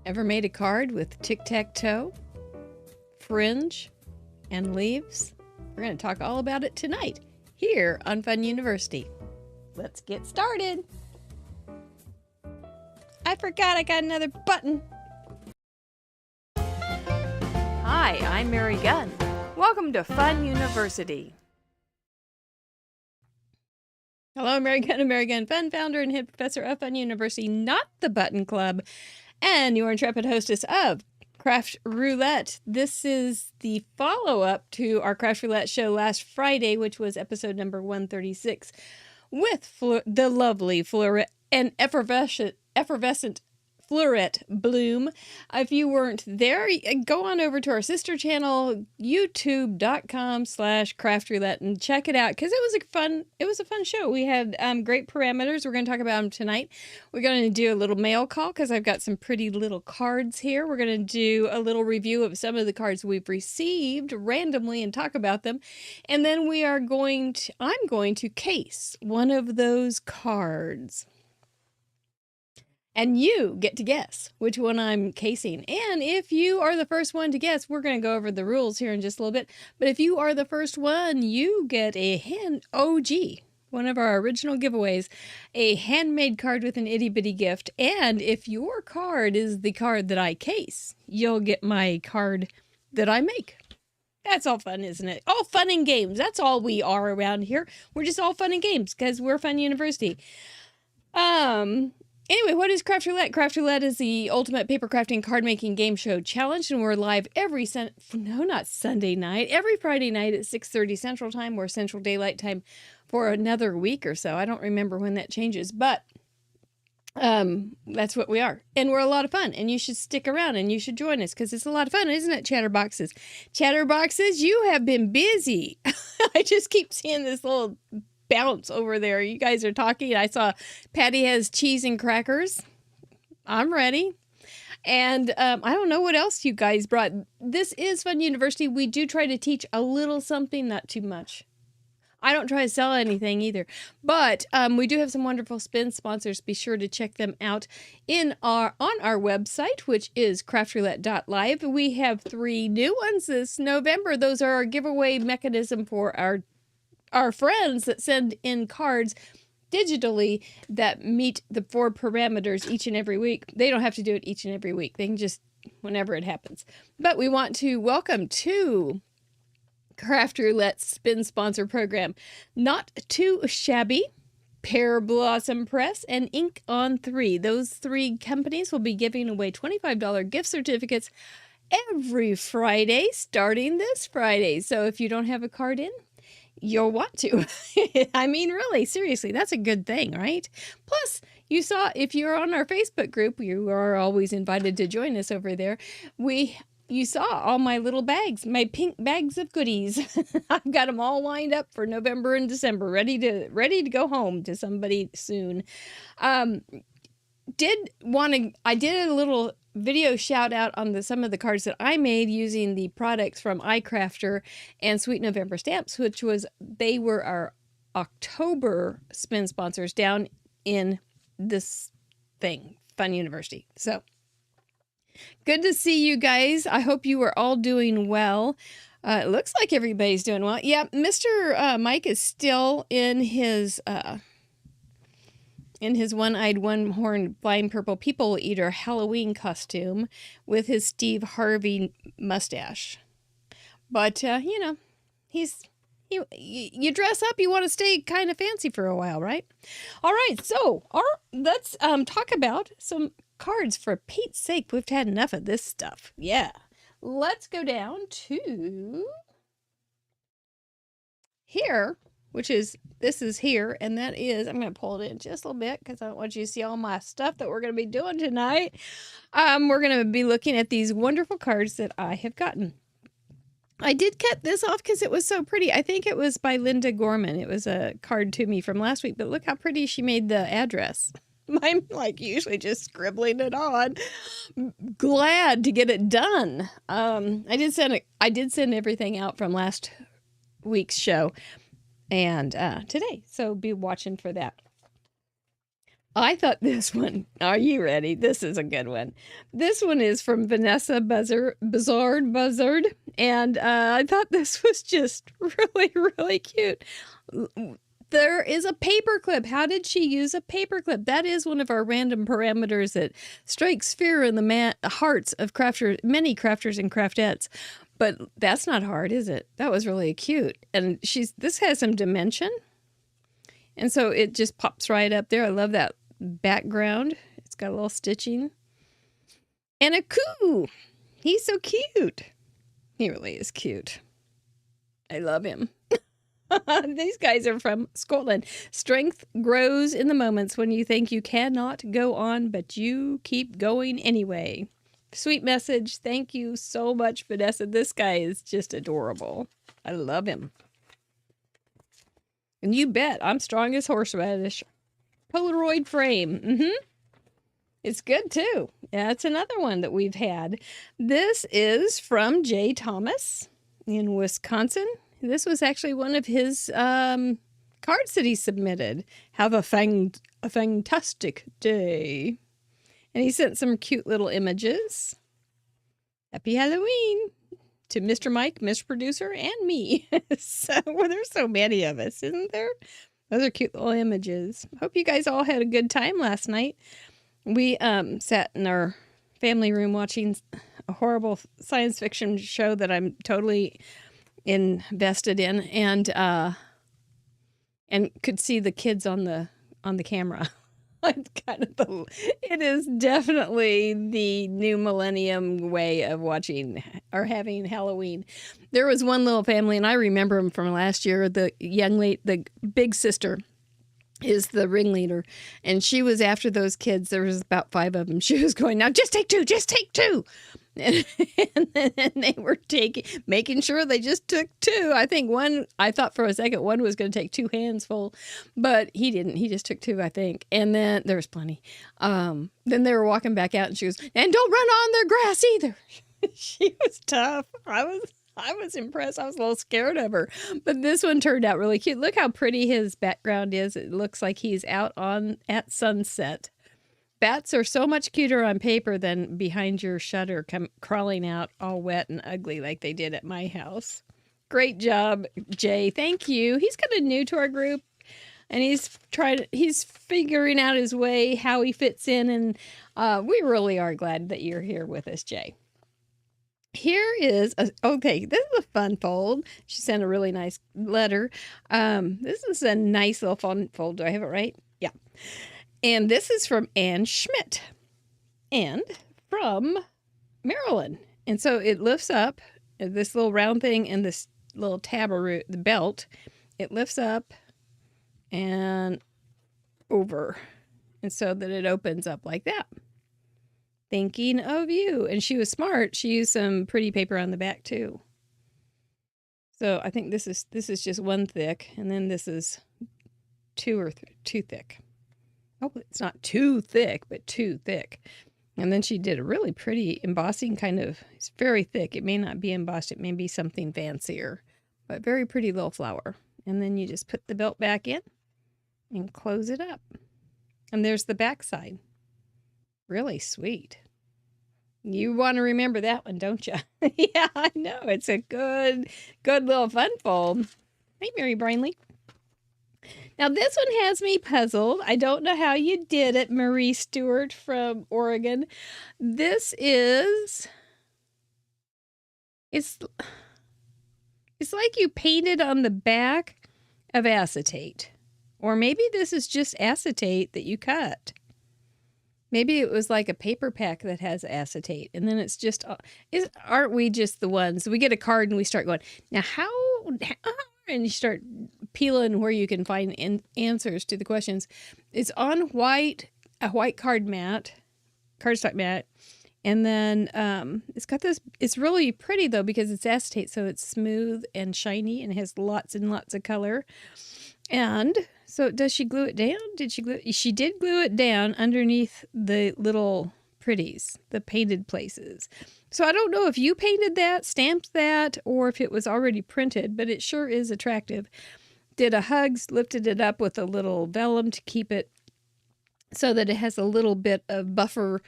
Ever made a card with tic-tac-toe, fringe, and leaves? We're going to talk all about it tonight here on Fun University. Let's get started. I forgot I got another button. Hi, I'm Mary Gunn. Welcome to Fun University. Hello, Mary Gunn, American Fun founder and head professor of Fun University, not the Button Club, and your intrepid hostess of Craft Roulette. This is the follow-up to our Craft Roulette show last Friday, which was episode number 136, with the lovely Fleurette and effervescent Fleurette Bloom. If you weren't there, go on over to our sister channel, youtube.com/craftroulette, and check it out because it was a fun show. We had great parameters. We're going to talk about them tonight. We're going to do a little mail call because I've got some pretty little cards here. We're going to do a little review of some of the cards we've received randomly and talk about them. And then I'm going to case one of those cards. And you get to guess which one I'm casing. And if you are the first one to guess, we're going to go over the rules here in just a little bit. But if you are the first one, you get one of our original giveaways, a handmade card with an itty-bitty gift. And if your card is the card that I case, you'll get my card that I make. That's all fun, isn't it? All fun and games. That's all we are around here. We're just all fun and games because we're Fun University. Anyway, what is Craft Roulette? Craft Roulette is the ultimate paper crafting card making game show challenge, and we're live every Friday night at 6:30 Central Time or Central Daylight Time for another week or so. I don't remember when that changes, but that's what we are. And we're a lot of fun, and you should stick around and you should join us because it's a lot of fun, isn't it, Chatterboxes? Chatterboxes, you have been busy. I just keep seeing this little bounce over there. You guys are talking. I saw Patty has cheese and crackers. I'm ready. And I don't know what else you guys brought. This is Fun University. We do try to teach a little something, not too much. I don't try to sell anything either. But we do have some wonderful spin sponsors. Be sure to check them out on our website, which is craftroulette.live. We have 3 new ones this November. Those are our giveaway mechanism for our friends that send in cards digitally that meet the 4 parameters each and every week. They don't have to do it each and every week. They can just whenever it happens. But we want to welcome to Craft Roulette's spin sponsor program, Not Too Shabby, Pear Blossom Press, and Ink on 3. Those 3 companies will be giving away $25 gift certificates every Friday, starting this Friday. So if you don't have a card in, you'll want to. I mean, really, seriously, that's a good thing, right? Plus, you saw, if you're on our Facebook group, you are always invited to join us over there. You saw all my little bags, my pink bags of goodies. I've got them all lined up for November and December, ready to go home to somebody soon. I did a little video shout out on some of the cards that I made using the products from iCrafter and Sweet November Stamps, they were our October spin sponsors down in this thing, Fun University. So good to see you guys. I hope you are all doing well. It looks like everybody's doing well. Yeah, Mr. Mike is still in his one-eyed, one-horned, blind purple people eater Halloween costume with his Steve Harvey mustache. But, you dress up, you want to stay kind of fancy for a while, right? All right, so let's talk about some cards. For Pete's sake, we've had enough of this stuff. Yeah. Let's go down to here. This is here, and that is, I'm going to pull it in just a little bit because I don't want you to see all my stuff that we're going to be doing tonight. We're going to be looking at these wonderful cards that I have gotten. I did cut this off because it was so pretty. I think it was by Linda Gorman. It was a card to me from last week, but look how pretty she made the address. I'm like usually just scribbling it on. Glad to get it done. I did send everything out from last week's show and today, so be watching for that. I thought this one, are you ready? This is a good one. This one is from Vanessa Buzzard. And I thought this was just really, really cute. There is a paperclip. How did she use a paperclip? That is one of our random parameters that strikes fear in the hearts of many crafters and craftettes. But that's not hard, is it? That was really cute. And this has some dimension. And so it just pops right up there. I love that background. It's got a little stitching. And a coo. He's so cute. He really is cute. I love him. These guys are from Scotland. Strength grows in the moments when you think you cannot go on, but you keep going anyway. Sweet message. Thank you so much, Vanessa. This guy is just adorable. I love him. And you bet I'm strong as horseradish. Polaroid frame. It's good too. Yeah, it's another one that we've had. This is from Jay Thomas in Wisconsin. This was actually one of his cards that he submitted. Have a fantastic day. And he sent some cute little images. Happy Halloween to Mr. Mike, Mr. Producer, and me. Well, there's so many of us, isn't there? Those are cute little images. Hope you guys all had a good time last night. We sat in our family room watching a horrible science fiction show that I'm totally invested in, and could see the kids on the camera. It's it is definitely the new millennium way of watching or having Halloween. There was one little family, and I remember them from last year. The the big sister is the ringleader, and she was after those kids. There was about 5 of them. She was going, now just take 2, just take 2. And they were making sure they just took 2. I thought for a second one was going to take 2 hands full, but he didn't. He just took 2, I think. And then there was plenty. Then they were walking back out, and she goes, and don't run on their grass either. She was tough. I was impressed. I was a little scared of her, but this one turned out really cute. Look how pretty his background is. It looks like he's out at sunset. Bats are so much cuter on paper than behind your shutter, crawling out all wet and ugly like they did at my house. Great job, Jay. Thank you. He's kind of new to our group, and he's figuring out his way, how he fits in, and we really are glad that you're here with us, Jay. Here is okay. This is a fun fold. She sent a really nice letter. This is a nice little fun fold. Do I have it right? Yeah. And this is from Ann Schmidt and from Maryland. And so it lifts up this little round thing and this little tabaroo, the belt. It lifts up and over. And so that it opens up like that. Thinking of you. And she was smart. She used some pretty paper on the back too. So I think this is just 1 thick, and then this is 2 thick. Oh, it's not too thick, but 2 thick. And then she did a really pretty embossing it's very thick. It may not be embossed. It may be something fancier, but very pretty little flower. And then you just put the belt back in and close it up. And there's the back side. Really sweet. You want to remember that one, don't you? Yeah, I know. It's a good little fun fold. Hey, Mary Brinley. Now, this one has me puzzled. I don't know how you did it, Marie Stewart from Oregon. This is... It's like you painted on the back of acetate. Or maybe this is just acetate that you cut. Maybe it was like a paper pack that has acetate, and then it's just, aren't we just the ones? We get a card and we start going, now how, and you start peeling where you can find answers to the questions. It's on a white cardstock mat, and then it's got this, it's really pretty though because it's acetate, so it's smooth and shiny and has lots and lots of color. And so does she glue it down? She did glue it down underneath the little pretties, the painted places. So I don't know if you painted that, stamped that, or if it was already printed, but it sure is attractive. Did a hugs, lifted it up with a little vellum to keep it so that it has a little bit of buffer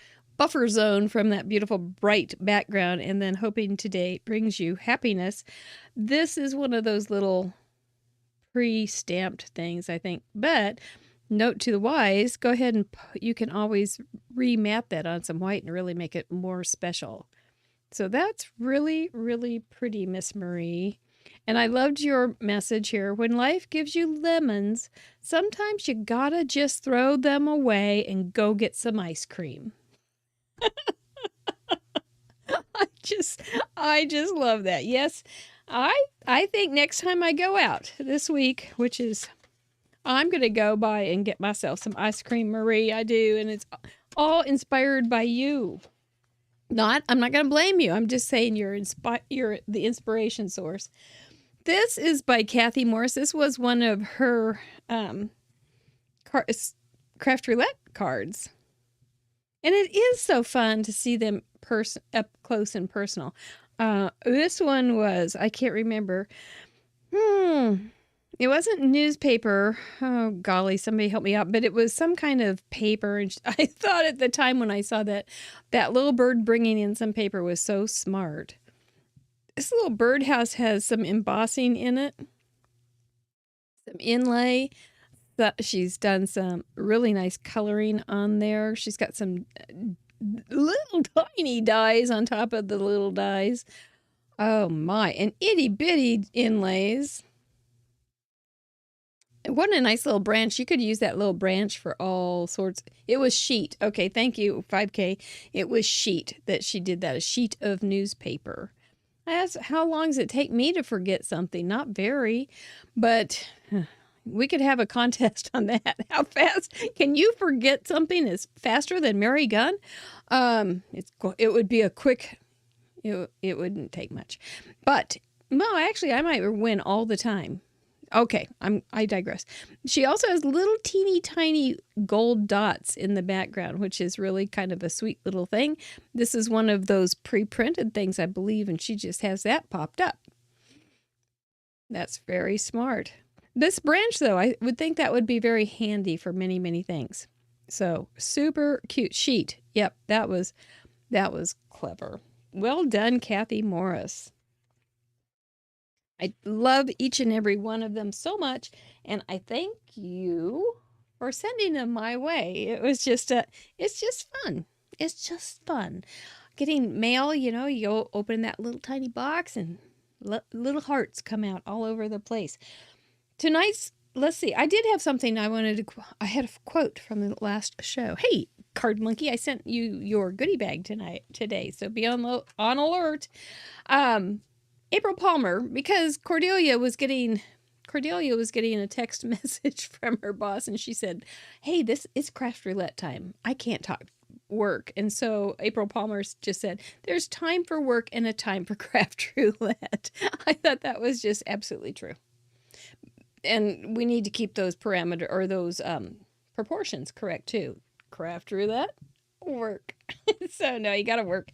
zone from that beautiful bright background, and then hoping today brings you happiness. This is one of those little pre-stamped things, I think. But note to the wise, go ahead and you can always remat that on some white and really make it more special. So that's really, really pretty, Miss Marie. And I loved your message here. When life gives you lemons, sometimes you gotta just throw them away and go get some ice cream. I just love that. Yes, I think next time I go out this week, which is I'm gonna go by and get myself some ice cream, Marie. I do, and it's all inspired by you. I'm not gonna blame you. I'm just saying you're the inspiration source. This is by Kathy Morris. This was one of her craft roulette cards. And it is so fun to see them up close and personal. This one was, I can't remember. It wasn't newspaper. Oh, golly, somebody help me out. But it was some kind of paper. And I thought at the time when I saw that little bird bringing in some paper was so smart. This little birdhouse has some embossing in it, some inlay. She's done some really nice coloring on there. She's got some little tiny dies on top of the little dies. Oh my, and itty bitty inlays. What a nice little branch. You could use that little branch for all sorts. It was sheet. Okay, thank you, 5K. It was sheet that she did that, a sheet of newspaper. I asked, how long does it take me to forget something? Not very, but we could have a contest on that. How fast can you forget something is faster than Mary Gunn? It would be a quick. It wouldn't take much, but no, actually, I might win all the time. Okay, I digress. She also has little teeny tiny gold dots in the background, which is really kind of a sweet little thing. This is one of those pre-printed things, I believe, and she just has that popped up. That's very smart. This branch, though, I would think that would be very handy for many, many things. So, super cute sheet. Yep, that was clever. Well done, Kathy Morris. I love each and every one of them so much, and I thank you for sending them my way. It's just fun. It's just fun. Getting mail, you open that little tiny box and little hearts come out all over the place. Let's see, I did have something I had a quote from the last show. Hey, Card Monkey, I sent you your goodie bag today, so be on alert. April Palmer, because Cordelia was getting a text message from her boss, and she said, hey, it's craft roulette time. I can't talk work. And so April Palmer just said, there's time for work and a time for craft roulette. I thought that was just absolutely true. And we need to keep those proportions correct too. Craft roulette, work. So no, you gotta work.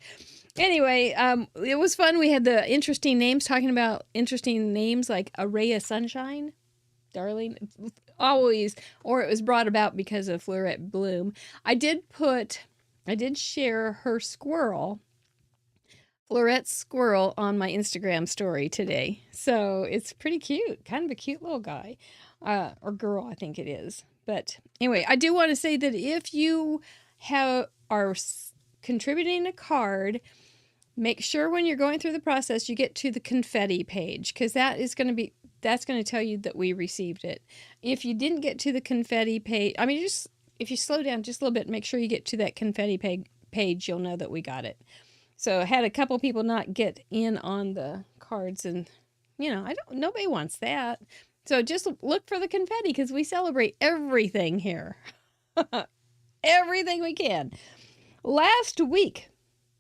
Anyway, it was fun. We had the interesting names, talking about interesting names like A Ray of Sunshine, Darling, always, or it was brought about because of Fleurette Bloom. I did share her squirrel, Fleurette's squirrel, on my Instagram story today. So it's pretty cute, kind of a cute little guy, or girl, I think it is. But anyway, I do want to say that if you are contributing a card, make sure when you're going through the process, you get to the confetti page, because that's going to tell you that we received it. If you didn't get to the confetti page, if you slow down just a little bit, make sure you get to that confetti page, you'll know that we got it. So I had a couple people not get in on the cards, and nobody wants that. So just look for the confetti, because we celebrate everything here. Everything we can. Last week,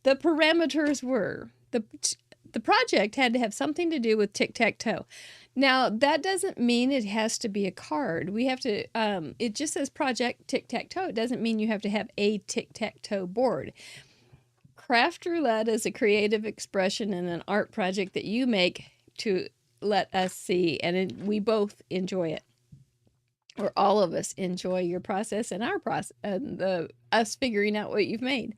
the parameters were the project had to have something to do with tic-tac-toe. Now, that doesn't mean it has to be a card. We have to, it just says project tic-tac-toe. It doesn't mean you have to have a tic-tac-toe board. Craft roulette is a creative expression and an art project that you make to let us see, and we both enjoy it. or all of us enjoy your process and our process and us figuring out what you've made.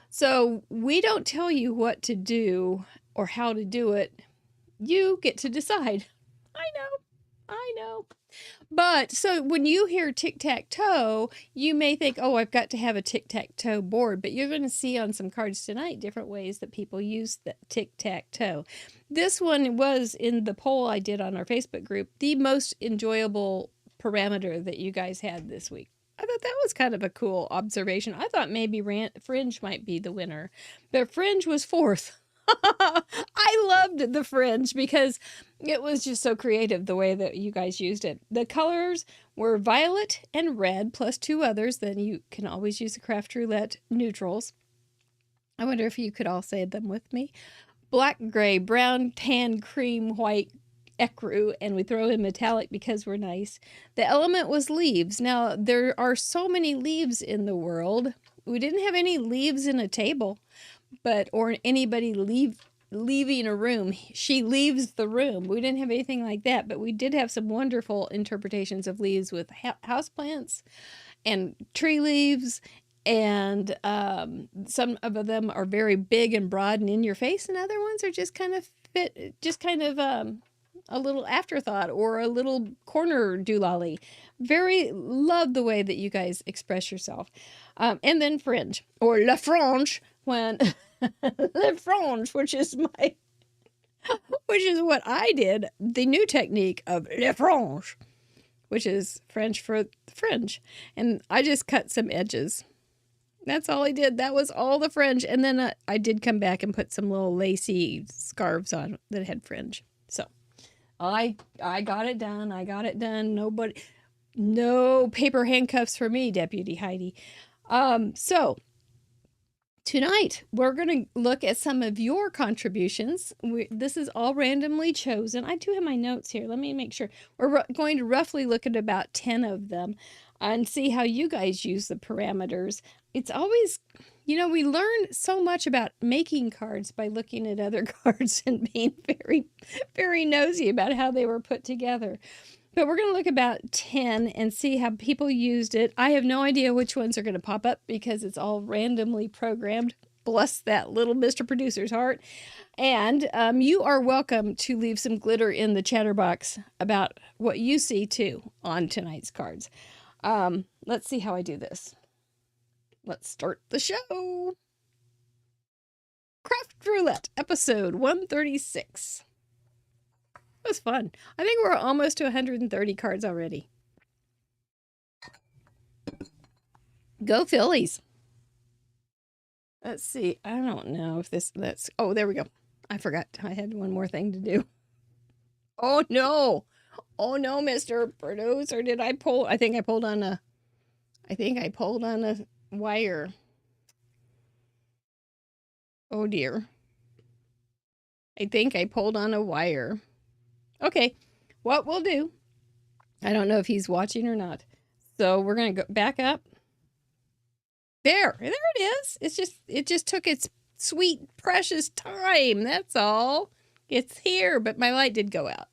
So we don't tell you what to do or how to do it. You get to decide. I know. I know. But so when you hear tic-tac-toe, you may think, oh, I've got to have a tic-tac-toe board. But you're going to see on some cards tonight different ways that people use the tic-tac-toe. This one was in the poll I did on our Facebook group, the most enjoyable parameter that you guys had this week. I thought that was kind of a cool observation. I thought maybe Fringe might be the winner, but Fringe was fourth. I loved the fringe because it was just so creative the way that you guys used it. The colors were violet and red plus two others. Then you can always use the craft roulette neutrals. I wonder if you could all say them with me. Black, gray, brown, tan, cream, white, ecru, and we throw in metallic because we're nice. The element was leaves. Now, there are so many leaves in the world. We didn't have any leaves in a table. Or anybody leaving a room. She leaves the room. We didn't have anything like that, but we did have some wonderful interpretations of leaves with houseplants and tree leaves, and some of them are very big and broad and in your face, and other ones are just kind of a little afterthought or a little corner doolally. Very love the way that you guys express yourself. And then fringe or la frange when la frange, which is what I did. The new technique of la frange, which is French for fringe. And I just cut some edges. That's all I did. That was all the fringe. And then I did come back and put some little lacy scarves on that had fringe. So I got it done. I got it done. No paper handcuffs for me, Deputy Heidi. So tonight we're going to look at some of your contributions. This is all randomly chosen. I do have my notes here. Let me make sure. We're going to roughly look at about 10 of them and see how you guys use the parameters. It's always, we learn so much about making cards by looking at other cards and being very, very nosy about how they were put together. But we're going to look about 10 and see how people used it. I have no idea which ones are going to pop up because it's all randomly programmed. Bless that little Mr. Producer's heart. And you are welcome to leave some glitter in the chatterbox about what you see too on tonight's cards. Let's see how I do this. Let's start the show. Craft Roulette, episode 136. It was fun. I think we're almost to 130 cards already. Go Phillies. Let's see. I don't know if oh, there we go. I forgot. I had one more thing to do. Oh no. Oh no, Mr. Producer. I think I pulled on a wire. Oh dear. I think I pulled on a wire. Okay, what we'll do, I don't know if he's watching or not. So we're going to go back up. There it is. It just took its sweet, precious time. That's all. It's here, but my light did go out.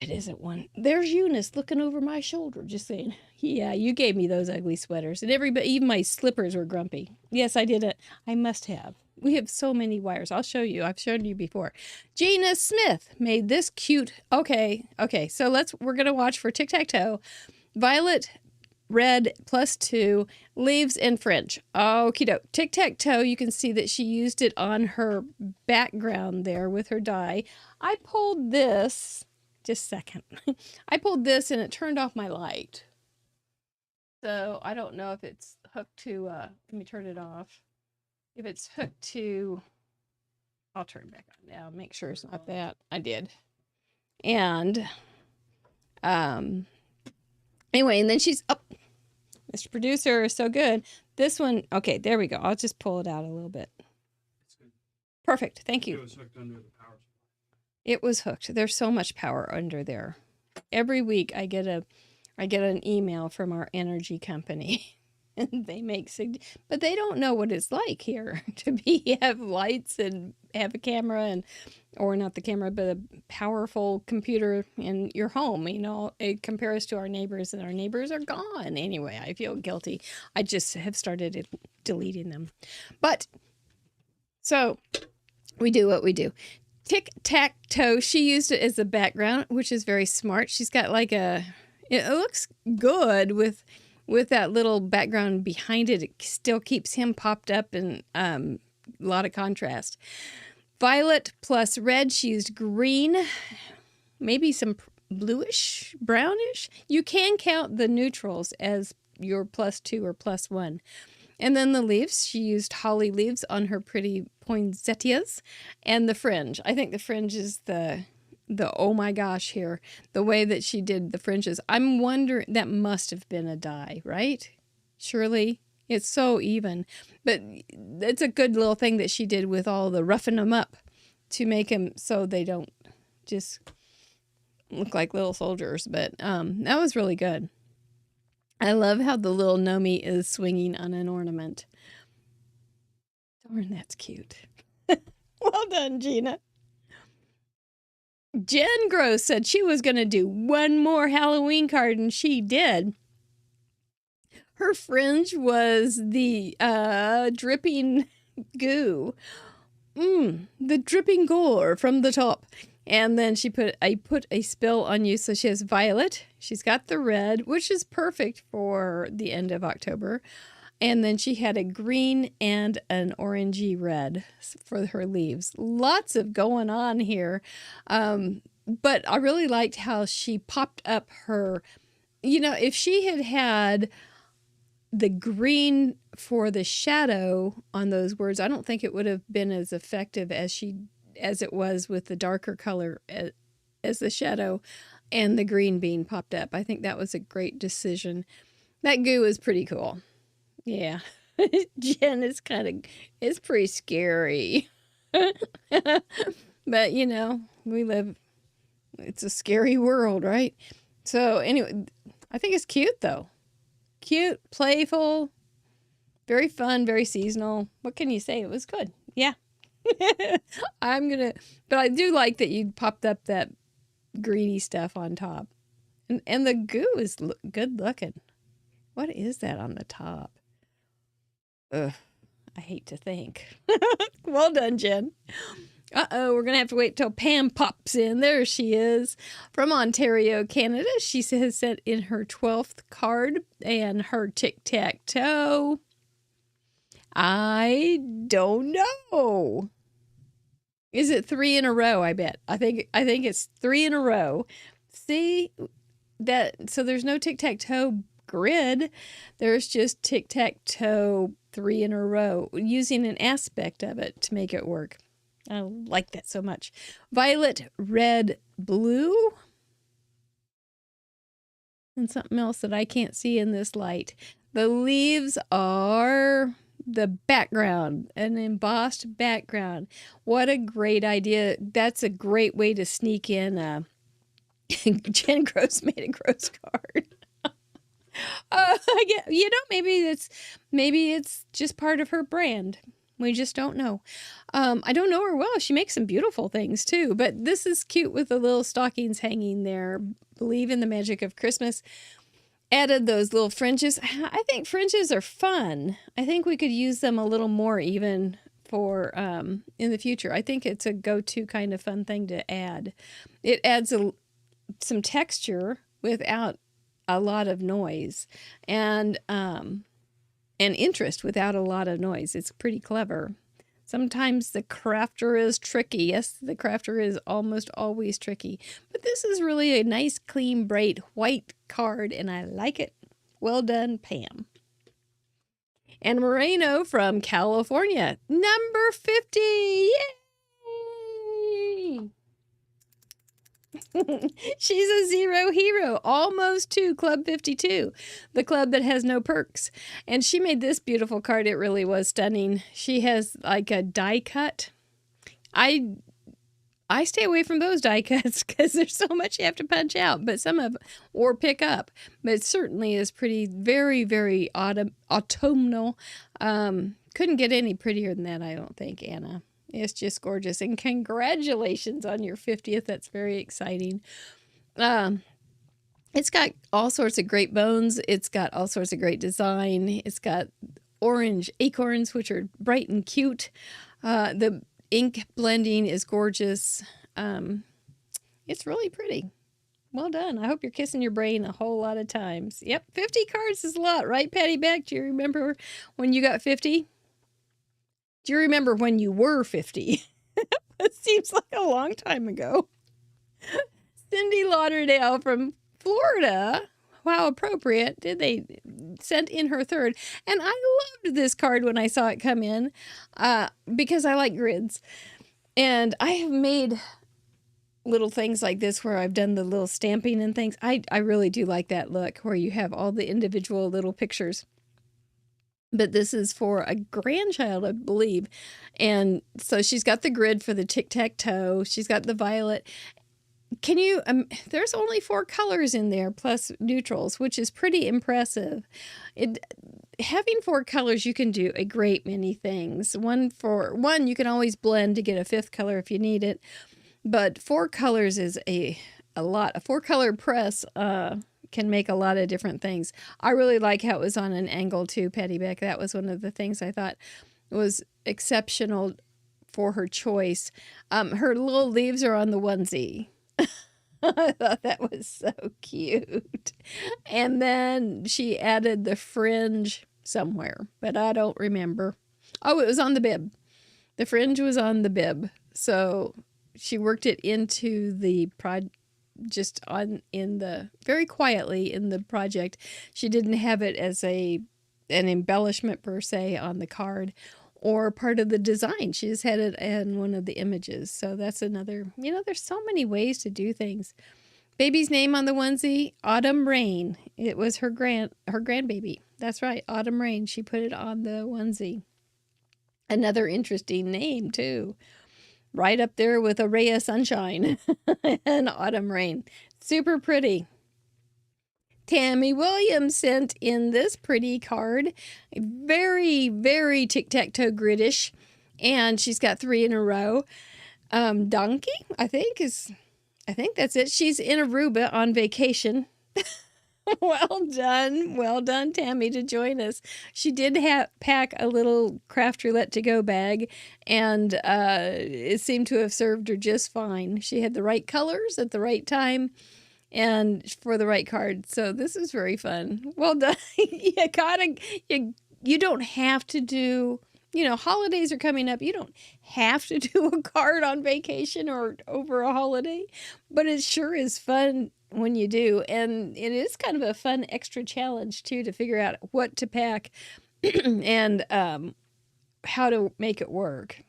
It isn't one. There's Eunice looking over my shoulder, just saying, yeah, you gave me those ugly sweaters. And even my slippers were grumpy. Yes, I did it. I must have. We have so many wires. I'll show you. I've shown you before. Gina Smith made this cute. Okay. So we're going to watch for tic-tac-toe. Violet, red, +2, leaves, and fringe. Okie doke. Tic-tac-toe, you can see that she used it on her background there with her die. I pulled this. Just a second. I pulled this and it turned off my light. So I don't know if it's hooked to, let me turn it off. If it's hooked to, I'll turn it back on now. Make sure it's not that. I did. And, anyway, and then she's, Mr. Producer is so good. This one, okay, there we go. I'll just pull it out a little bit. Perfect. Thank you. It was hooked under the power supply. It was hooked. There's so much power under there. Every week I get an email from our energy company. They make but they don't know what it's like here to be have lights and have a camera and or not the camera, but a powerful computer in your home. It compares to our neighbors, and our neighbors are gone. Anyway, I feel guilty. I just have started deleting them. But so we do what we do. Tic-tac-toe. She used it as a background, which is very smart. She's got like it looks good with that little background behind it. It still keeps him popped up and a lot of contrast. Violet plus red. She used green, maybe some bluish, brownish. You can count the neutrals as your +2 or +1. And then the leaves, she used holly leaves on her pretty poinsettias. And the fringe. I think the fringe is the oh my gosh here. The way that she did the fringes. I'm wondering, that must have been a dye, right? Surely. It's so even. But it's a good little thing that she did with all the roughing them up to make them so they don't just look like little soldiers. But that was really good. I love how the little Nomi is swinging on an ornament. Darn, that's cute. Well done, Gina. Jen Gross said she was going to do one more Halloween card, and she did. Her fringe was the dripping goo. The dripping gore from the top. And then I put a spell on you. So she has violet. She's got the red, which is perfect for the end of October. And then she had a green and an orangey red for her leaves. Lots of going on here. But I really liked how she popped up her, if she had the green for the shadow on those words, I don't think it would have been as effective as it was with the darker color as the shadow and the green being popped up. I think that was a great decision. That goo is pretty cool. Yeah. Jen is it's pretty scary. But it's a scary world, right? So anyway, I think it's cute though. Cute, playful, very fun, very seasonal. What can you say? It was good. Yeah. But I do like that you popped up that greeny stuff on top. And the goo is good looking. What is that on the top? Ugh, I hate to think. Well done, Jen. Uh-oh, we're going to have to wait till Pam pops in. There she is from Ontario, Canada. She has sent in her 12th card and her tic-tac-toe. I don't know. Is it 3 in a row, I bet? I think it's 3 in a row. See that? So there's no tic-tac-toe grid. There's just tic-tac-toe 3 in a row, using an aspect of it to make it work. I like that so much. Violet, red, blue. And something else that I can't see in this light. The leaves are the background, an embossed background. What a great idea. That's a great way to sneak in. Jen Gross made a gross card. Maybe it's just part of her brand. We just don't know. I don't know her well. She makes some beautiful things too, but this is cute with the little stockings hanging there. Believe in the magic of Christmas. Added those little fringes. I think fringes are fun. I think we could use them a little more even for in the future. I think it's a go-to kind of fun thing to add. It adds some texture without a lot of noise, and interest without a lot of noise. It's pretty clever. Sometimes the crafter is tricky. Yes, the crafter is almost always tricky. But this is really a nice, clean, bright, white card, and I like it. Well done, Pam. And Moreno from California, number 50. Yay! She's a 0 hero, almost to Club 52, the club that has no perks. And she made this beautiful card. It really was stunning. She has like a die cut. I I stay away from those die cuts because there's so much you have to punch out, but or pick up. But it certainly is pretty, very, very autumnal. Couldn't get any prettier than that, I don't think, Anna. It's just gorgeous. And congratulations on your 50th. That's very exciting. It's got all sorts of great bones. It's got all sorts of great design. It's got orange acorns, which are bright and cute. The ink blending is gorgeous. It's really pretty. Well done. I hope you're kissing your brain a whole lot of times. Yep, 50 cards is a lot, right, Patty Beck? Do you remember when you got 50? Do you remember when you were 50? It seems like a long time ago. Cindy Lauderdale from Florida. How appropriate. They sent in her third. And I loved this card when I saw it come in because I like grids. And I have made little things like this where I've done the little stamping and things. I really do like that look where you have all the individual little pictures. But this is for a grandchild, I believe. And so she's got the grid for the tic-tac-toe. She's got the violet. Can you, there's only 4 colors in there plus neutrals, which is pretty impressive. Having 4 colors, you can do a great many things. One, you can always blend to get a 5th color if you need it. But 4 colors is a lot. A 4-color press can make a lot of different things. I really like how it was on an angle too, Patty Beck. That was one of the things I thought was exceptional for her choice. Her little leaves are on the onesie. I thought that was so cute. And then she added the fringe somewhere, but I don't remember. Oh, it was on the bib. The fringe was on the bib. So she worked it into the very quietly in the project. She didn't have it as an embellishment per se on the card or part of the design. She just had it in one of the images. So that's another, there's so many ways to do things. Baby's name on the onesie, Autumn Rain. It was her grandbaby. That's right, Autumn Rain. She put it on the onesie. Another interesting name too. Right up there with a ray of sunshine and Autumn Rain. Super pretty. Tammy Williams sent in this pretty card. Very, very tic-tac-toe gridish. And she's got 3 in a row. Donkey, I think that's it. She's in Aruba on vacation. Well done, Tammy, to join us. She did pack a little craft roulette to go bag, and it seemed to have served her just fine. She had the right colors at the right time and for the right card. So this is very fun. Well done. You don't have to do, holidays are coming up. You don't have to do a card on vacation or over a holiday, but it sure is fun when you do. And it is kind of a fun extra challenge too, to figure out what to pack and how to make it work.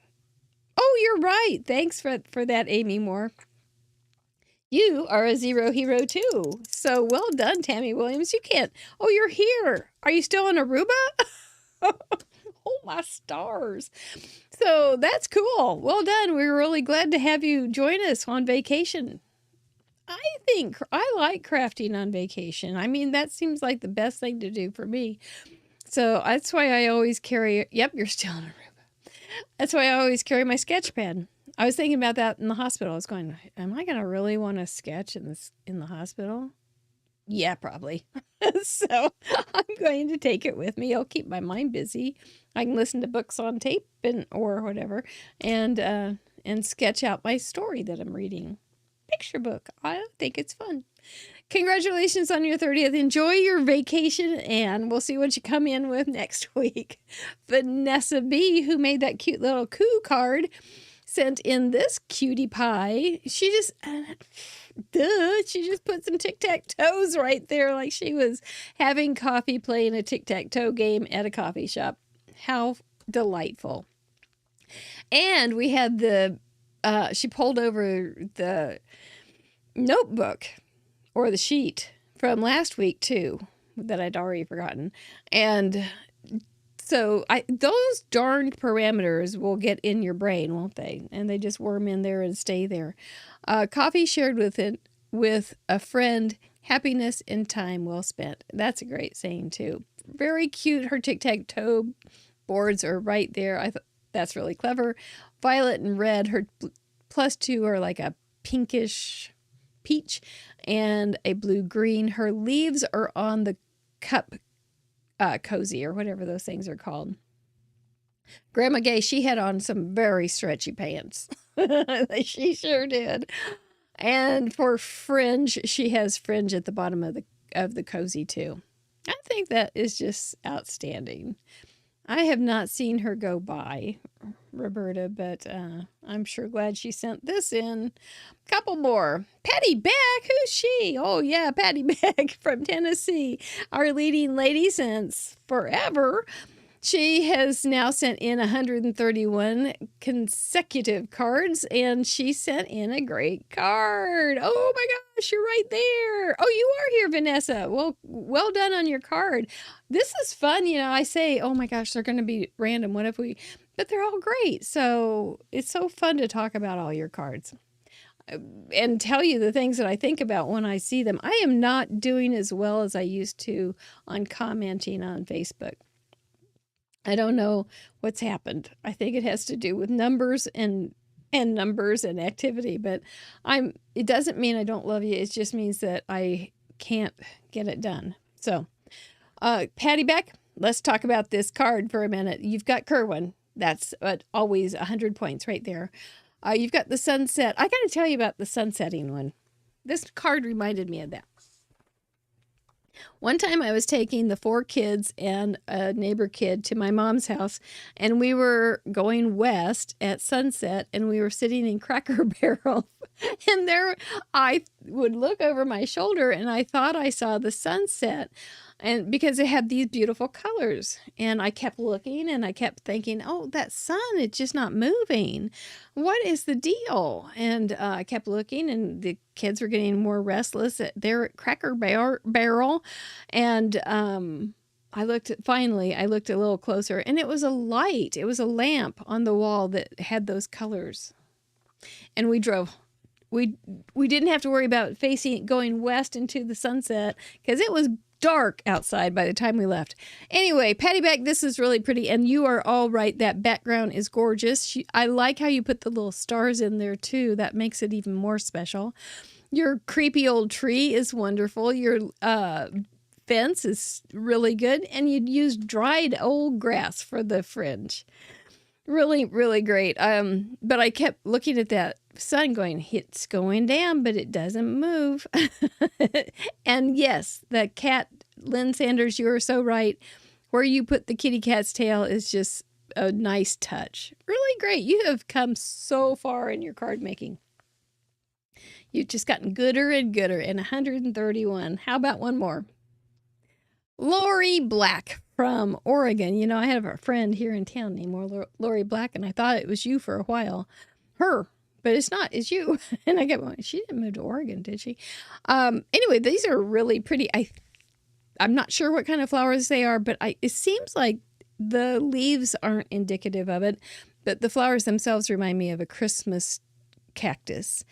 Oh, you're right. Thanks for that, Amy Moore. You are a zero hero too. So well done, Tammy Williams. You can't. Oh, you're here. Are you still in Aruba? Oh, my stars. So that's cool. Well done. We're really glad to have you join us on vacation. I think I like crafting on vacation. I mean, that seems like the best thing to do for me. So that's why I always carry, yep, you're still in Aruba. That's why I always carry my sketch pen. I was thinking about that in the hospital. I was going, am I going to really want to sketch in the hospital? Yeah, probably. So I'm going to take it with me. I'll keep my mind busy. I can listen to books on tape or whatever, and sketch out my story that I'm reading. Picture book. I think it's fun. Congratulations on your 30th. Enjoy your vacation, and we'll see what you come in with next week. Vanessa B., who made that cute little coo card, sent in this cutie pie. She just put some tic-tac-toes right there like she was having coffee playing a tic-tac-toe game at a coffee shop. How delightful. And we had she pulled over the notebook or the sheet from last week too that I'd already forgotten. And So those darned parameters will get in your brain, won't they? And they just worm in there and stay there. Coffee shared with a friend, happiness and time well spent. That's a great saying too. Very cute. Her tic-tac-toe boards are right there. I thought that's really clever. Violet and red. Her plus two are like a pinkish peach and a blue green. Her leaves are on the cup cozy or whatever those things are called. Grandma Gay, she had on some very stretchy pants. She sure did. And for fringe, she has fringe at the bottom of the cozy too. I think that is just outstanding. I have not seen her go by, Roberta, but I'm sure glad she sent this in. Couple more. Patty Beck, who's she? Oh, yeah, Patty Beck from Tennessee, our leading lady since forever. She has now sent in 131 consecutive cards, and she sent in a great card. Oh my gosh, you're right there. Oh, you are here, Vanessa. Well done on your card. This is fun. You know, I say, oh my gosh, they're going to be random. What if but they're all great. So it's so fun to talk about all your cards and tell you the things that I think about when I see them. I am not doing as well as I used to on commenting on Facebook. I don't know what's happened. I think it has to do with numbers and numbers and activity, but it doesn't mean I don't love you. It just means that I can't get it done. So, Patty Beck, let's talk about this card for a minute. You've got Kerwin. That's always 100 points right there. You've got the sunset. I got to tell you about the sunsetting one. This card reminded me of that. One time I was taking the 4 kids and a neighbor kid to my mom's house, and we were going west at sunset, and we were sitting in Cracker Barrel. And there I would look over my shoulder, and I thought I saw the sunset, and because it had these beautiful colors. And I kept looking, and I kept thinking, oh, that sun, it's just not moving. What is the deal? And I kept looking, and the kids were getting more restless there at Cracker Barrel. And I looked a little closer, and it was a light. It was a lamp on the wall that had those colors. And we drove. We didn't have to worry about going west into the sunset because it was dark outside by the time we left. Anyway, Patty Beck, this is really pretty, and you are all right. That background is gorgeous. I like how you put the little stars in there too. That makes it even more special. Your creepy old tree is wonderful. Your fence is really good, and you'd use dried old grass for the fringe. Really, really great. But I kept looking at that sun going, it's going down, but it doesn't move. And yes, the cat, Lynn Sanders, you are so right. Where you put the kitty cat's tail is just a nice touch. Really great. You have come so far in your card making. You've just gotten gooder and gooder, and 131. How about one more? Lori Black from Oregon. You know, I have a friend here in town named Lori Black, and I thought it was you for a while. Her, but it's not. It's you. And I get, well, she didn't move to Oregon, did she? Anyway, these are really pretty. I'm not sure what kind of flowers they are, but it seems like the leaves aren't indicative of it, but the flowers themselves remind me of a Christmas cactus.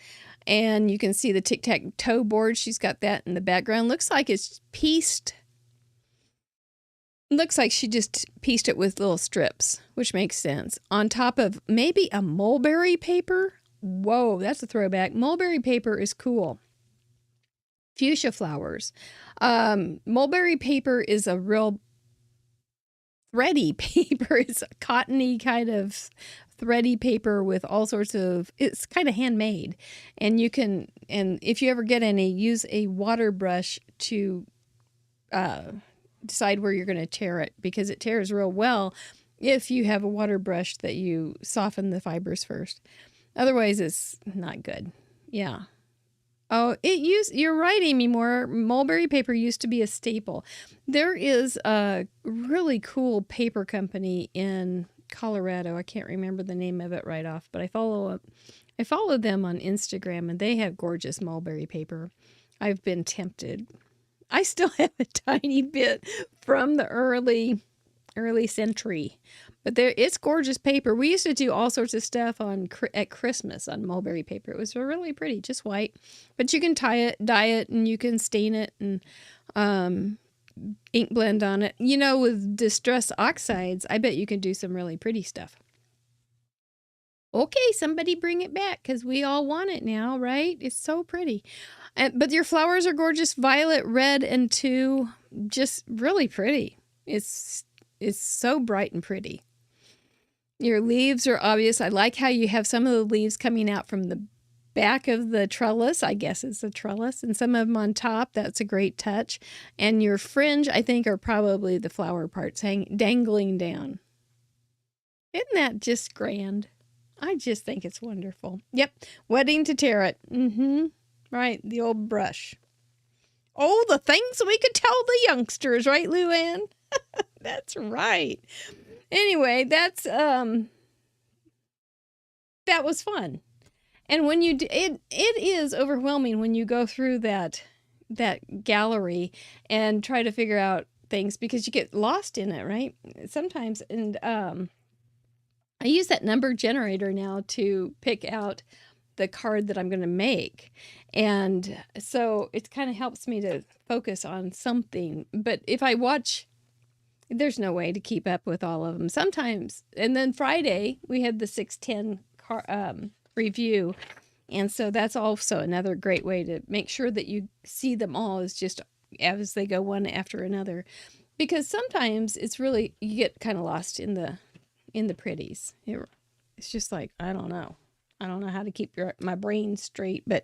And you can see the tic-tac-toe board. She's got that in the background. Looks like it's pieced. Looks like she just pieced it with little strips, which makes sense. On top of maybe a mulberry paper. Whoa, that's a throwback. Mulberry paper is cool. Fuchsia flowers. Mulberry paper is a real thready paper. It's a cottony kind of thready paper with all sorts of, it's kind of handmade. And you can, and if you ever get any, use a water brush to decide where you're going to tear it, because it tears real well if you have a water brush that you soften the fibers first. Otherwise, it's not good. Yeah. Oh, you're right, Amy Moore. Mulberry paper used to be a staple. There is a really cool paper company in Colorado. I can't remember the name of it right off, but I follow them on Instagram, and they have gorgeous mulberry paper. I've been tempted. I still have a tiny bit from the early early century. But it's gorgeous paper. We used to do all sorts of stuff at Christmas on mulberry paper. It was really pretty, just white. But you can dye it, and you can stain it and ink blend on it. You know, with distress oxides, I bet you can do some really pretty stuff. Okay, somebody bring it back because we all want it now, right? It's so pretty. But your flowers are gorgeous, violet, red, and two, just really pretty. It's so bright and pretty. Your leaves are obvious. I like how you have some of the leaves coming out from the back of the trellis. I guess it's a trellis, and some of them on top. That's a great touch. And your fringe, I think, are probably the flower parts dangling down. Isn't that just grand? I just think it's wonderful. Yep, wedding to tarot. Right, the old brush. Oh, the things we could tell the youngsters, right, Luann? That's right. Anyway, that was fun. And when you it is overwhelming when you go through that gallery and try to figure out things because you get lost in it, right? Sometimes, and I use that number generator now to pick out the card that I'm going to make. And so it kind of helps me to focus on something. But if I watch, there's no way to keep up with all of them sometimes. And then Friday, we had the 610 review. And so that's also another great way to make sure that you see them all is just as they go one after another. Because sometimes it's really, you get kind of lost in the pretties. It's just like, I don't know how to keep my brain straight, but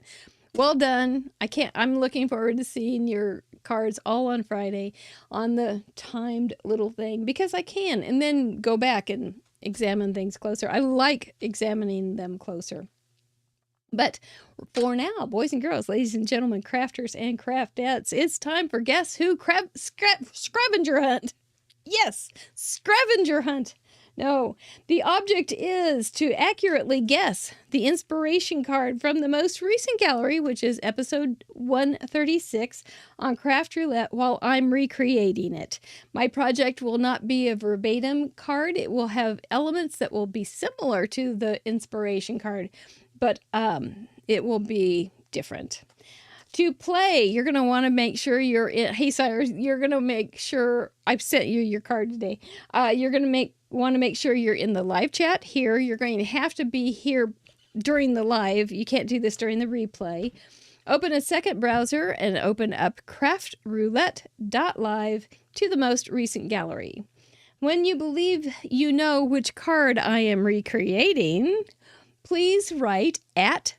well done. I'm looking forward to seeing your cards all on Friday on the timed little thing because I can, and then go back and examine things closer. I like examining them closer. But for now, boys and girls, ladies and gentlemen, crafters and craftettes, it's time for Guess Who Scavenger Hunt. Yes, scavenger hunt. No, the object is to accurately guess the inspiration card from the most recent gallery, which is episode 136 on Craft Roulette, while I'm recreating it. My project will not be a verbatim card. It will have elements that will be similar to the inspiration card, but it will be different. To play, you're going to want to make sure you're in. Hey, Cyrus, you're going to make sure I've sent you your card today. You're going to want to make sure you're in the live chat here. You're going to have to be here during the live. You can't do this during the replay. Open a second browser and open up craftroulette.live to the most recent gallery. When you believe you know which card I am recreating, please write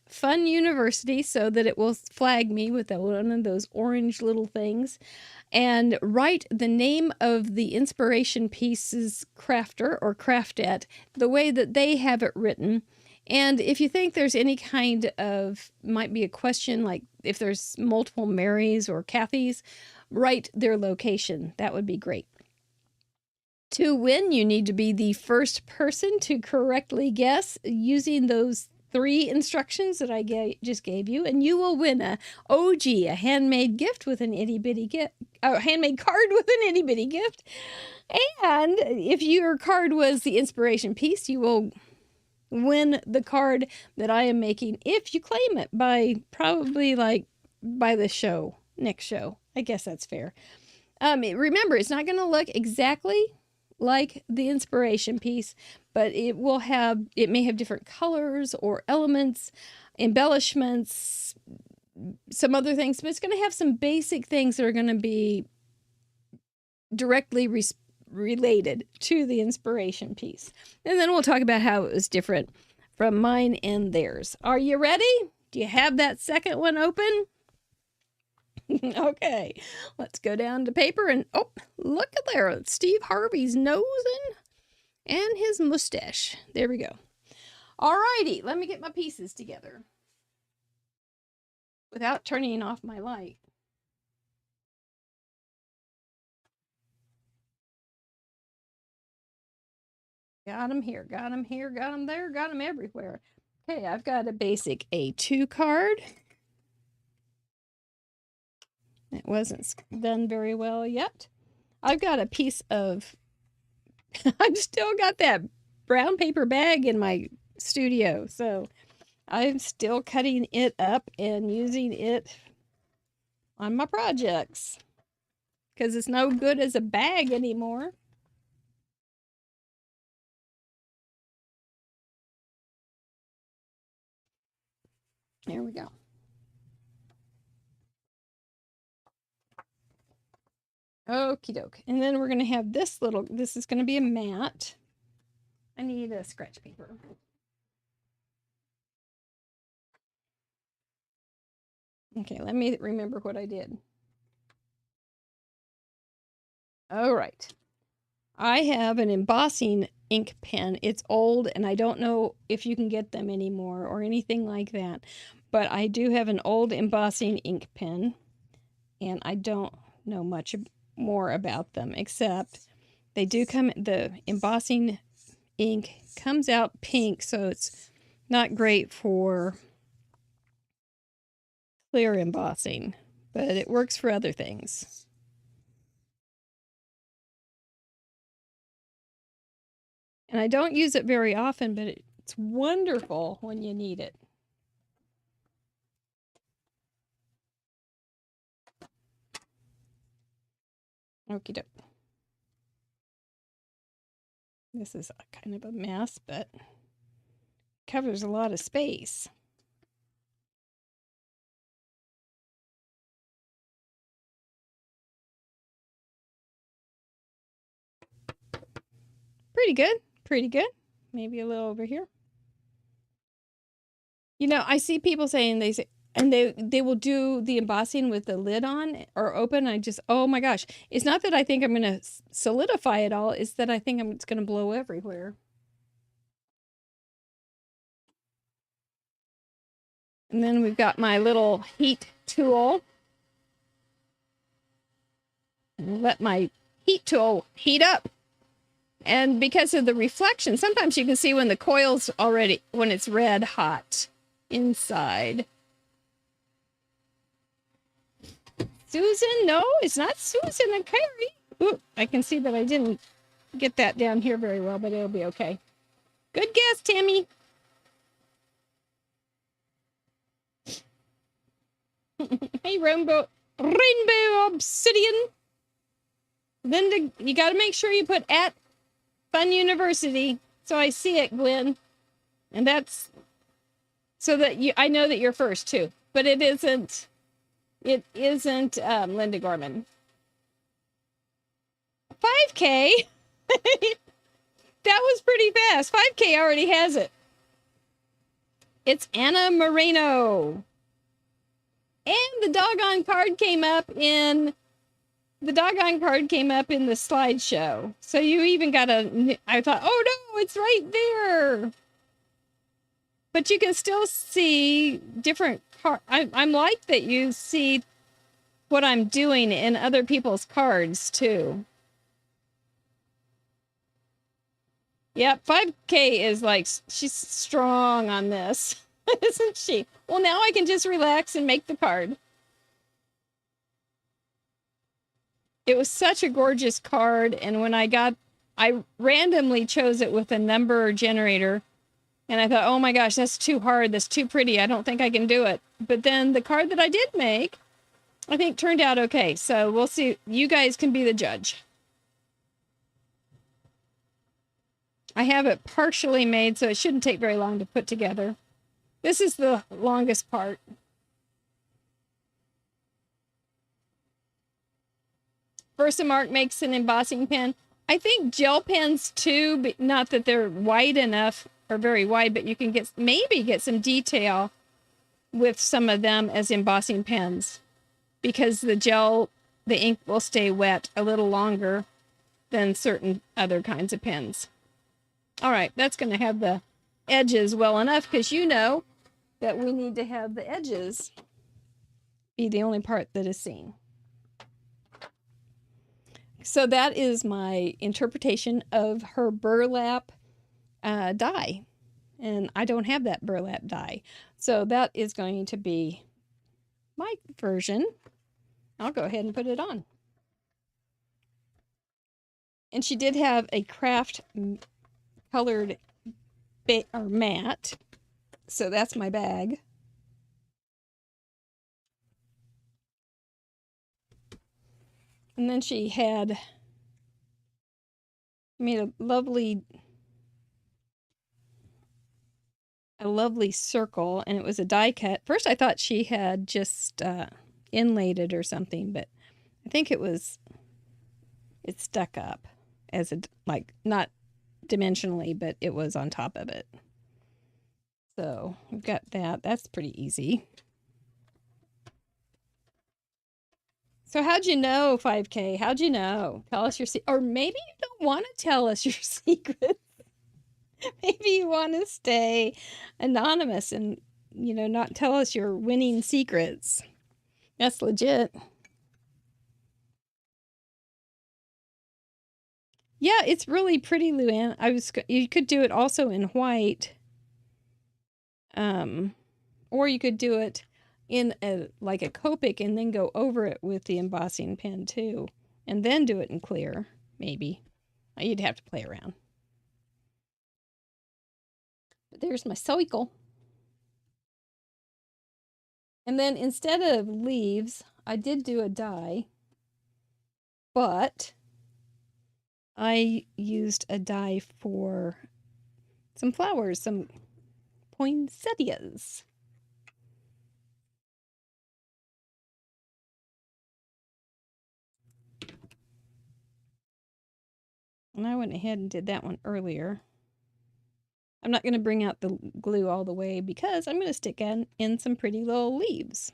@Fun University so that it will flag me with one of those orange little things. And write the name of the inspiration piece's crafter or craftette the way that they have it written. And if you think there's any kind of, might be a question, like if there's multiple Marys or Kathys, write their location. That would be great. To win, you need to be the first person to correctly guess using those 3 instructions that I just gave you, and you will win a handmade gift with an itty bitty gift, a handmade card with an itty bitty gift. And if your card was the inspiration piece, you will win the card that I am making if you claim it by the show, next show. I guess that's fair. Remember, it's not going to look exactly like the inspiration piece, but it may have different colors or elements, embellishments, some other things, but it's going to have some basic things that are going to be directly related to the inspiration piece. And then we'll talk about how it was different from mine and theirs. Are you ready? Do you have that second one open? Okay, let's go down to paper and, oh, look at there, Steve Harvey's nose and his mustache. There we go. All righty, let me get my pieces together without turning off my light. Got them here, got them here, got them there, got them everywhere. Okay, I've got a basic A2 card. It wasn't done very well yet. I've got a piece of I've still got that brown paper bag in my studio, so I'm still cutting it up and using it on my projects because it's no good as a bag anymore. There we go. Okie doke. And then we're going to have this is going to be a mat. I need a scratch paper. Okay, let me remember what I did. All right. I have an embossing ink pen. It's old and I don't know if you can get them anymore or anything like that. But I do have an old embossing ink pen and I don't know much more about them except they do come, the embossing ink comes out pink, so it's not great for clear embossing, but it works for other things. And I don't use it very often, but it's wonderful when you need it. Okie doke. This is kind of a mess, but covers a lot of space. Pretty good. Pretty good. Maybe a little over here. You know, I see people saying they will do the embossing with the lid on or open. I just, oh my gosh. It's not that I think I'm going to solidify it all. It's that I think it's going to blow everywhere. And then we've got my little heat tool. Let my heat tool heat up. And because of the reflection, sometimes you can see when the coil's already, when it's red hot inside. Susan, no, it's not Susan and Kyrie. Ooh, I can see that I didn't get that down here very well, but it'll be okay. Good guess, Tammy. Hey, Rainbow Obsidian. Linda, you got to make sure you put at Fun University so I see it, Gwen. And that's so that I know that you're first too. But it isn't Linda Gorman. 5K? That was pretty fast. 5K already has it. It's Anna Moreno. And the doggone card came up in the slideshow. So you even got I thought, oh no, it's right there. But you can still see different cards. I'm like that you see what I'm doing in other people's cards too. Yep, 5K is like, she's strong on this, isn't she? Well, now I can just relax and make the card. It was such a gorgeous card, and when I randomly chose it with a number generator, and I thought, oh my gosh, that's too hard, that's too pretty, I don't think I can do it. But then the card that I did make, I think turned out okay, so we'll see. You guys can be the judge. I have it partially made, so it shouldn't take very long to put together. This is the longest part. Versamark makes an embossing pen. I think gel pens too, but not that they're wide enough or very wide, but you can maybe get some detail with some of them as embossing pens because the ink will stay wet a little longer than certain other kinds of pens. All right, that's going to have the edges well enough because you know that we need to have the edges be the only part that is seen. So that is my interpretation of her burlap die. And I don't have that burlap die. So that is going to be my version. I'll go ahead and put it on. And she did have a craft colored mat. So that's my bag. And then she had made a lovely circle, and it was a die cut. First I thought she had just inlaid it or something, but I think it stuck up as a, like, not dimensionally, but it was on top of it. So we've got that. That's pretty easy. So how'd you know, 5K? How'd you know? Tell us your or maybe you don't want to tell us your secrets. Maybe you want to stay anonymous and, not tell us your winning secrets. That's legit. Yeah, it's really pretty, Luann. You could do it also in white. Or you could do it in a Copic and then go over it with the embossing pen too. And then do it in clear, maybe. You'd have to play around. But there's my cycle. And then instead of leaves, I did do a die, but I used a die for some flowers, some poinsettias. And I went ahead and did that one earlier. I'm not going to bring out the glue all the way because I'm going to stick in some pretty little leaves.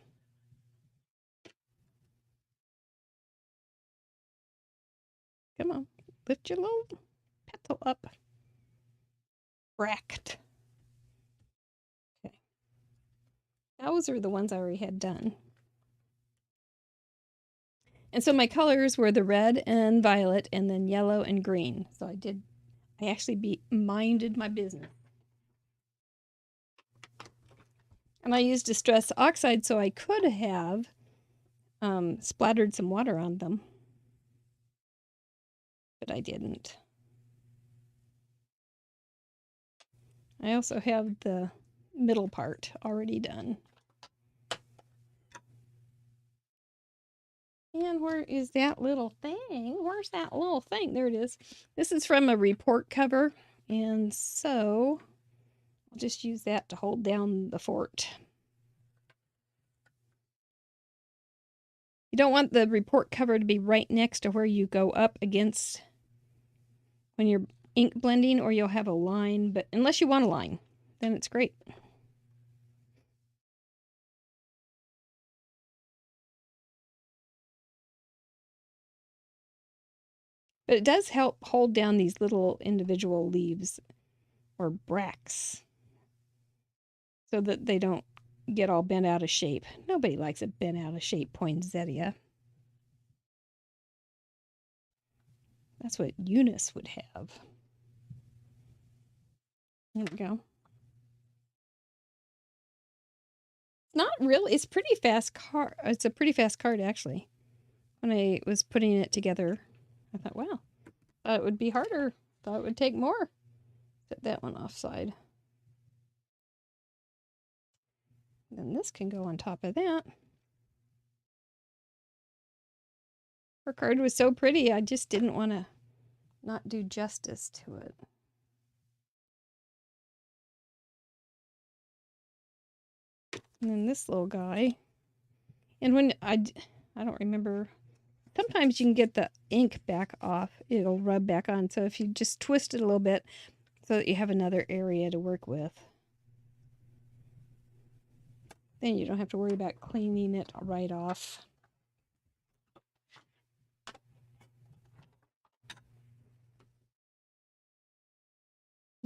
Come on, lift your little petal up. Cracked. Okay. Those are the ones I already had done. And so my colors were the red and violet and then yellow and green. So I actually minded my business. And I used Distress Oxide so I could have splattered some water on them. But I didn't. I also have the middle part already done. And where is that little thing? Where's that little thing? There it is. This is from a report cover. And so I'll just use that to hold down the fort. You don't want the report cover to be right next to where you go up against when you're ink blending, or you'll have a line. But unless you want a line, then it's great. But it does help hold down these little individual leaves or bracts so that they don't get all bent out of shape. Nobody likes a bent out of shape poinsettia. That's what Eunice would have. There we go. It's not really, it's pretty fast card. It's a pretty fast card, actually. When I was putting it together, I thought, wow, thought it would be harder. Thought it would take more. Set that one offside. Then this can go on top of that. Her card was so pretty, I just didn't want to not do justice to it. And then this little guy. And when I don't remember, sometimes you can get the ink back off. It'll rub back on. So if you just twist it a little bit so that you have another area to work with, then you don't have to worry about cleaning it right off.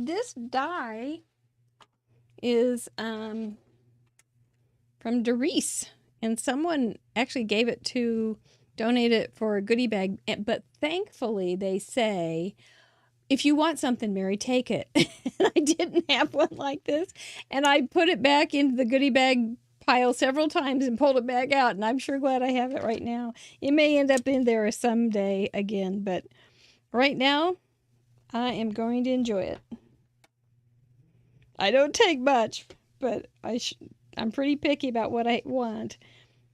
This die is from Doris, and someone actually gave it to donate it for a goodie bag, but thankfully they say, if you want something, Mary, take it. And I didn't have one like this, and I put it back into the goodie bag pile several times and pulled it back out, and I'm sure glad I have it right now. It may end up in there someday again, but right now, I am going to enjoy it. I don't take much, but I'm pretty picky about what I want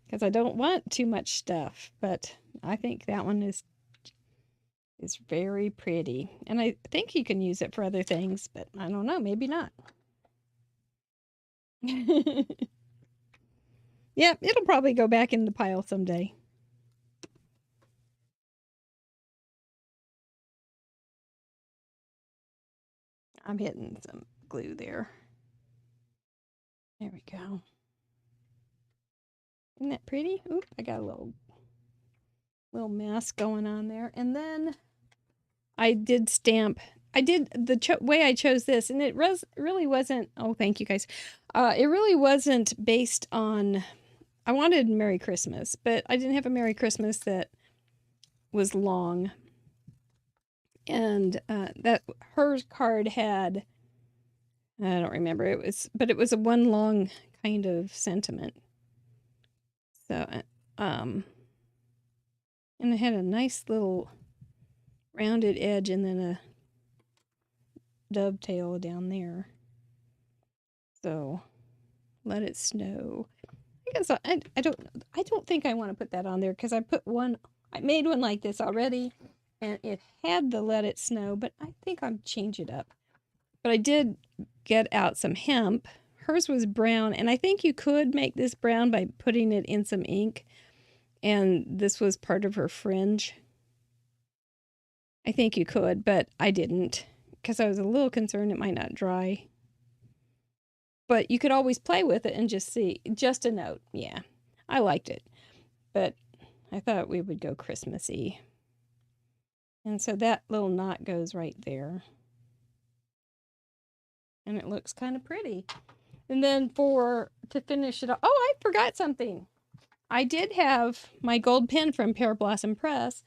because I don't want too much stuff. But I think that one is very pretty, and I think you can use it for other things, but I don't know, maybe not. Yeah, it'll probably go back in the pile someday. I'm hitting some glue there. There we go. Isn't that pretty? Oop, I got a little mess going on there. And then I did stamp. I did the way I chose this, and it really wasn't. Oh, thank you guys. It really wasn't based on. I wanted Merry Christmas, but I didn't have a Merry Christmas that was long. And that her card had. I don't remember. But it was a one long kind of sentiment. So, and it had a nice little rounded edge and then a dovetail down there. So, let it snow. I guess I don't think I want to put that on there because I made one like this already and it had the let it snow, but I think I'll change it up. But I did get out some hemp. Hers was brown, and I think you could make this brown by putting it in some ink. And this was part of her fringe. I think you could, but I didn't because I was a little concerned it might not dry. But you could always play with it and just see. Just a note. Yeah, I liked it. But I thought we would go Christmassy. And so that little knot goes right there. And it looks kind of pretty. And then to finish it off, oh, I forgot something. I did have my gold pen from Pear Blossom Press,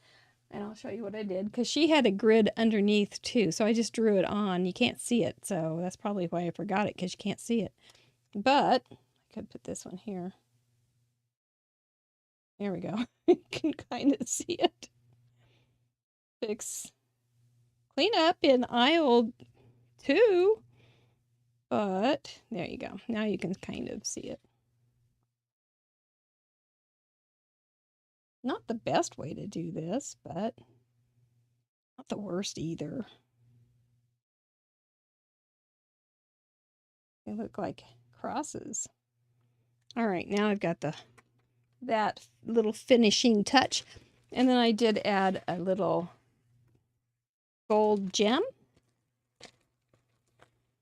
and I'll show you what I did, because she had a grid underneath too, so I just drew it on. You can't see it, so that's probably why I forgot it, because you can't see it. But I could put this one here. There we go. You can kind of see it. Clean up in aisle 2. But there you go. Now you can kind of see it. Not the best way to do this, but not the worst either. They look like crosses. All right, now I've got that little finishing touch. And then I did add a little gold gem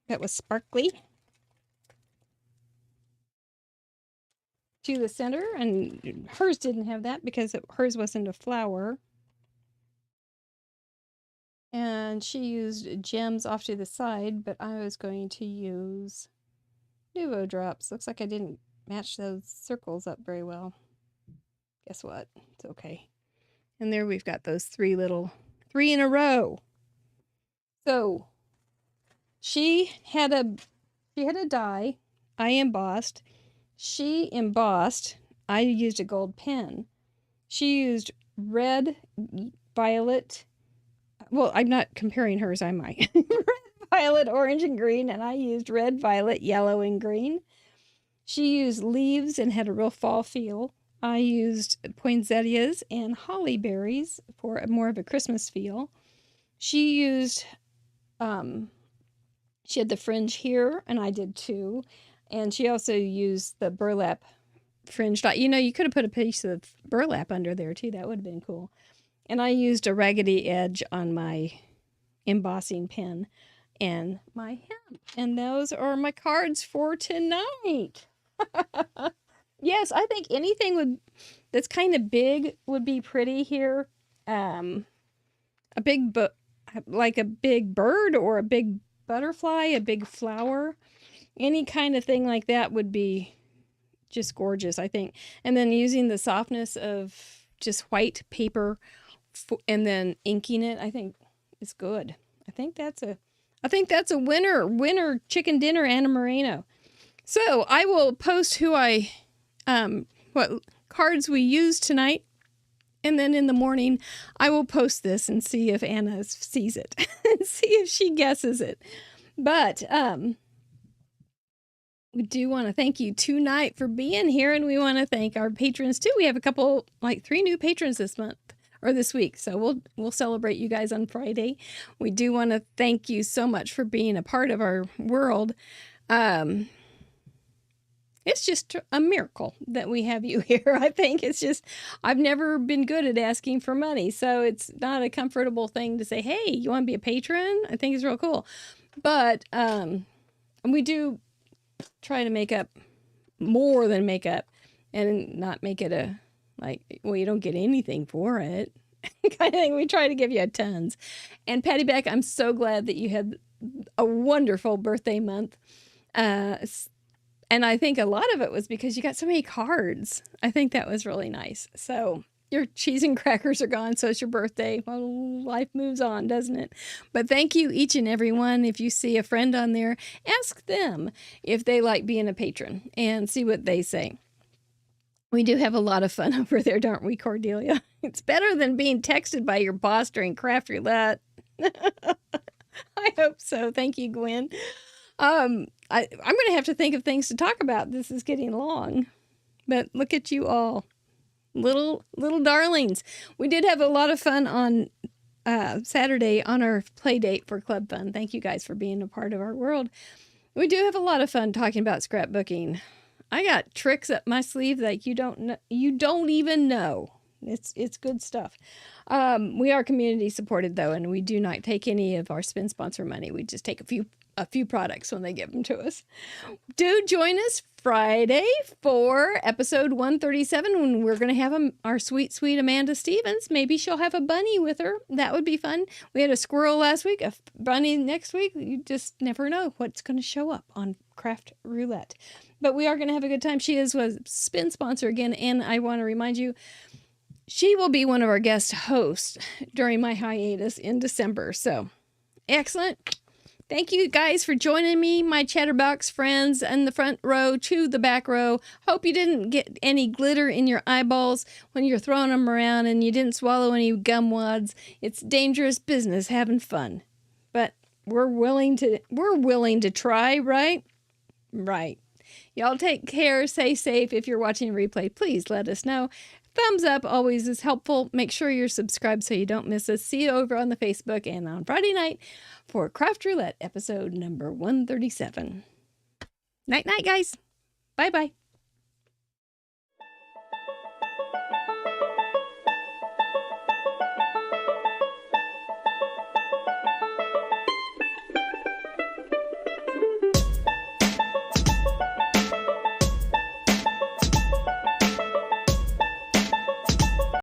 that was sparkly to the center, and hers didn't have that because hers wasn't a flower. And she used gems off to the side, but I was going to use Nuvo drops. Looks like I didn't match those circles up very well. Guess what? It's okay. And there we've got those 3 in a row. So she had a die. I embossed. She embossed. I used a gold pen. She used red, violet. Well, I'm not comparing hers, am I? Red, violet, orange, and green, and I used red, violet, yellow, and green. She used leaves and had a real fall feel. I used poinsettias and holly berries for more of a Christmas feel. She used, she had the fringe here, and I did too. And she also used the burlap fringe dot. You know, you could have put a piece of burlap under there too. That would have been cool. And I used a raggedy edge on my embossing pen and my hemp. And those are my cards for tonight. Yes, I think anything that's kind of big would be pretty here. A big like a big bird or a big butterfly, a big flower, any kind of thing like that would be just gorgeous, I think. And then using the softness of just white paper and then inking it, I think is good. I think that's a winner chicken dinner, Anna Moreno. So I will post what cards we used tonight And then in the morning, I will post this and see if Anna sees it and see if she guesses it. But we do want to thank you tonight for being here, and we want to thank our patrons too. We have a couple, like 3 new patrons this month or this week, so we'll celebrate you guys on Friday. We do want to thank you so much for being a part of our world. It's just a miracle that we have you here. I think it's just, I've never been good at asking for money, so it's not a comfortable thing to say, hey, you want to be a patron? I think it's real cool. But we do try to make up more than make up and not make it a, like, well, you don't get anything for it kind of thing. We try to give you tons. And Patty Beck, I'm so glad that you had a wonderful birthday month. And I think a lot of it was because you got so many cards. I think that was really nice. So your cheese and crackers are gone, so it's your birthday. Well, life moves on, doesn't it? But thank you, each and every one. If you see a friend on there, ask them if they like being a patron and see what they say. We do have a lot of fun over there, don't we, Cordelia? It's better than being texted by your boss during Craft Roulette. I hope so. Thank you, Gwen. I'm going to have to think of things to talk about. This is getting long, but look at you all, little darlings. We did have a lot of fun on Saturday on our play date for Club Fun. Thank you guys for being a part of our world. We do have a lot of fun talking about scrapbooking. I got tricks up my sleeve that you don't even know. It's good stuff. We are community supported though, and we do not take any of our spin sponsor money. We just take a few products when they give them to us. Do join us Friday for episode 137 when we're going to have our sweet Amanda Stevens. Maybe she'll have a bunny with her. That would be fun. We had a squirrel last week, a bunny next week. You just never know what's going to show up on Craft Roulette. But we are going to have a good time. She was spin sponsor again, and I want to remind you, she will be one of our guest hosts during my hiatus in December. So, excellent. Thank you guys for joining me, my Chatterbox friends, in the front row to the back row. Hope you didn't get any glitter in your eyeballs when you're throwing them around and you didn't swallow any gum wads. It's dangerous business having fun. But we're willing to try, right? Right. Y'all take care, stay safe. If you're watching a replay, please let us know. Thumbs up always is helpful. Make sure you're subscribed so you don't miss us. See you over on the Facebook and on Friday night for Craft Roulette episode number 137. Night, guys. Bye-bye.